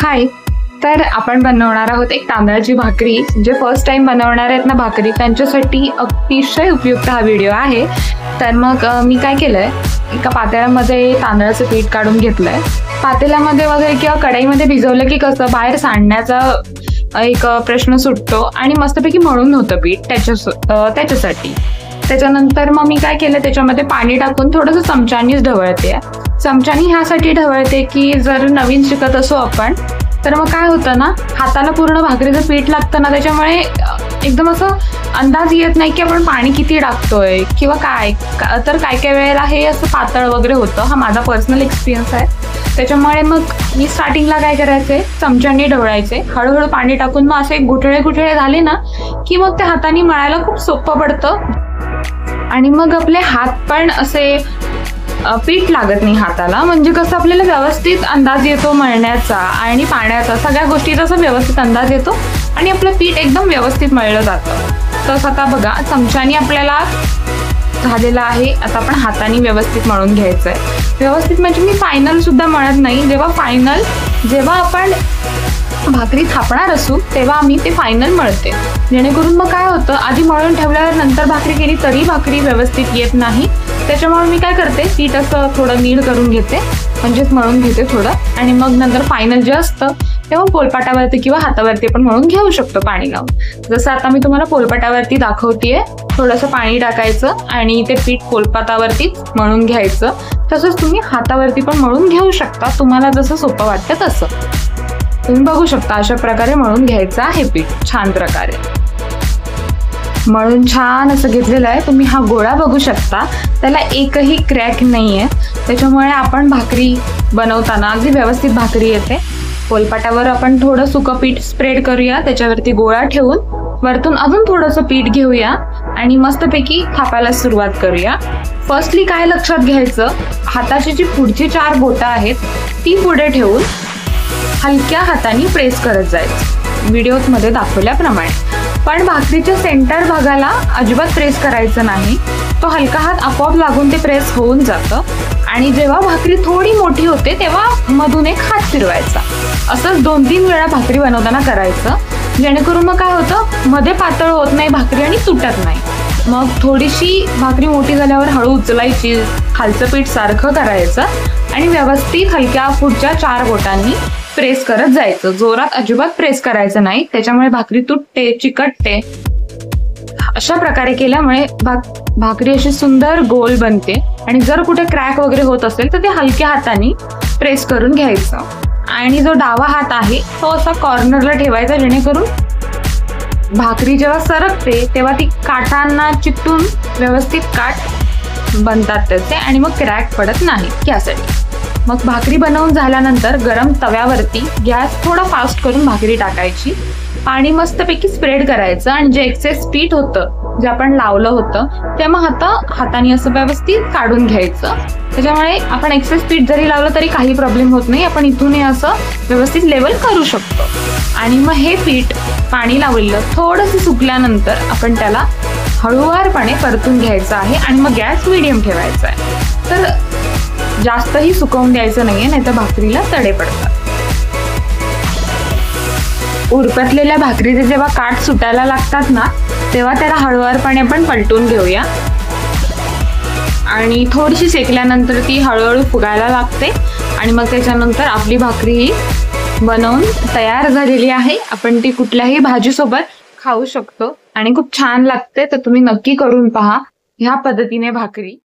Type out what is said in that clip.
हाय. तर आपण बनवणार आहोत एक तांदळाची भाकरी. जे फर्स्ट टाइम बनवणार आहेत ना भाकरी, त्यांच्यासाठी अतिशय उपयुक्त हा व्हिडिओ आहे. तर मग मी काय केलंय, एका पातेल्यामध्ये तांदळाचं पीठ काढून घेतलंय. पातेल्यामध्ये वगैरे किंवा कढईमध्ये भिजवलं की कसं बाहेर सांडण्याचा एक प्रश्न सुटतो आणि मस्तपैकी मळून होतं पीठ त्याच्यासाठी. त्याच्यानंतर मग मी काय केलं, त्याच्यामध्ये पाणी टाकून थोडंसं चमच्यानीच ढवळते. चमच्यानी ह्यासाठी ढवळते की जर नवीन शिकत असो आपण तर मग काय होतं ना, हाताला पूर्ण भाकरीचं पीठ लागतं ना, त्याच्यामुळे एकदम असं अंदाज येत नाही की आपण पाणी किती टाकतोय किंवा काय. तर काय काय वेळेला हे असं पातळ वगैरे होतं. हा माझा पर्सनल एक्सपिरियन्स आहे. त्याच्यामुळे मग मी स्टार्टिंगला काय करायचे, चमच्यानी ढवळायचे, हळूहळू पाणी टाकून मग असे गुठळे गुठळे झाले ना की मग ते हाताने मळायला खूप सोपं पडतं आणि मग आपले हात पण असे पीठ लागत नाही हाताला. म्हणजे कसं आपल्याला व्यवस्थित अंदाज येतो मळण्याचा आणि पाण्याचा, सगळ्या गोष्टीचा असं व्यवस्थित अंदाज येतो आणि आपलं पीठ एकदम व्यवस्थित मळलं जातं. तसं आता बघा, चमच्यानी आपल्याला झालेला आहे. आता आपण हाताने व्यवस्थित मळून घ्यायचंय. व्यवस्थित म्हणजे मी फायनल सुद्धा मळत नाही. जेव्हा आपण भाकरी थापणार असू तेव्हा मी ते फायनल मळते, जेणेकरून मग काय होतं, आधी मळून ठेवल्यावर नंतर भाकरी केली तरी भाकरी व्यवस्थित येत नाही. त्याच्यामुळे मी काय करते, पीठ असं थोडं नीड करून घेते, म्हणजेच मळून घेते थोडं, आणि मग नंतर फायनल जे असतं तेव्हा पोलपाटावरती किंवा हातावरती पण मळून घेऊ शकतो पाणी लावून. जसं आता मी तुम्हाला पोलपाटावरती दाखवतेय, थोडंसं पाणी टाकायचं आणि ते पीठ पोलपाटावरतीच मळून घ्यायचं. तसंच तुम्ही हातावरती पण मळून घेऊ शकता, तुम्हाला जसं सोपं वाटतं तसं. तुम्ही बघू शकता अशा प्रकारे मळून घ्यायचं आहे पीठ. छान प्रकारे मळून छान असं घेतलेलं आहे. तुम्ही हा गोळा बघू शकता, त्याला एकही क्रॅक नाहीये. त्याच्यामुळे आपण भाकरी बनवताना अगदी व्यवस्थित भाकरी येते. पोलपाटावर आपण थोडं सुकं पीठ स्प्रेड करूया, त्याच्यावरती गोळा ठेवून वरतून अजून थोडंसं पीठ घेऊया आणि मस्तपैकी थापायला सुरुवात करूया. फर्स्टली काय लक्षात घ्यायचं, हाताची जी पुढची 4 बोटं आहेत ती पुढे ठेवून हलक्या हाताने प्रेस करत जायचं, व्हिडिओमध्ये दाखवल्याप्रमाणे. पण भाकरीच्या सेंटर भागाला अजिबात प्रेस करायचं नाही. तो हलका हात आपोआप लागून ते प्रेस होऊन जातं. आणि जेव्हा भाकरी थोडी मोठी होते तेव्हा मधून एक हात फिरवायचा. असंच 2-3 वेळा भाकरी बनवताना करायचं, जेणेकरून मग काय होतं, मध्ये पातळ होत नाही भाकरी आणि तुटत नाही. मग थोडीशी भाकरी मोठी झाल्यावर हळू उचलायची, खालचं पीठ सारखं करायचं आणि व्यवस्थित हलक्या पुढच्या 4 बोटांनी प्रेस करत जायचं. जोरात अजिबात प्रेस करायचं नाही, त्याच्यामुळे भाकरी तुटते, चिकटते. अशा प्रकारे केल्यामुळे भाकरी अशी सुंदर गोल बनते. आणि जर कुठे क्रॅक वगैरे होत असेल तर ते हलक्या हाताने प्रेस करून घ्यायचं. आणि जो डावा हात आहे तो असा कॉर्नरला ठेवायचा, जेणेकरून भाकरी जेव्हा सरकते तेव्हा ती काठांना चिकटून व्यवस्थित काठ बनतात त्याचे आणि मग क्रॅक पडत नाही यासाठी. मग भाकरी बनवून झाल्यानंतर गरम तव्यावरती गॅस थोडा फास्ट करून भाकरी टाकायची, पाणी मस्तपैकी स्प्रेड करायचं आणि जे एक्सेस पीठ होतं जे आपण लावलं होतं ते मग हाताने असं व्यवस्थित काढून घ्यायचं. त्याच्यामुळे आपण एक्सेस पीठ जरी लावलं तरी काही प्रॉब्लेम होत नाही. आपण इथून हे असं व्यवस्थित लेवल करू शकतो. आणि मग हे पीठ पाणी लावलेलं थोडंसं सुकल्यानंतर आपण त्याला हळूवारपणे परतून घ्यायचं आहे आणि मग गॅस मीडियम ठेवायचा आहे. तर जास्तही सुकवून द्यायचं नाहीये, नाहीतर भाकरीला तडे पडतात. उरकतलेल्या भाकरीचे जेव्हा काठ सुटायला लागतात ना, तेव्हा त्याला हळूवारपणे आपण पलटून घेऊया आणि थोडीशी शेकल्यानंतर ती हळूहळू फुगायला लागते आणि मग त्याच्यानंतर आपली भाकरी ही बनवून तयार झालेली आहे. आपण ती कुठल्याही भाजीसोबत खाऊ शकतो आणि खूप छान लागते. तर तुम्ही नक्की करून पहा ह्या पद्धतीने भाकरी.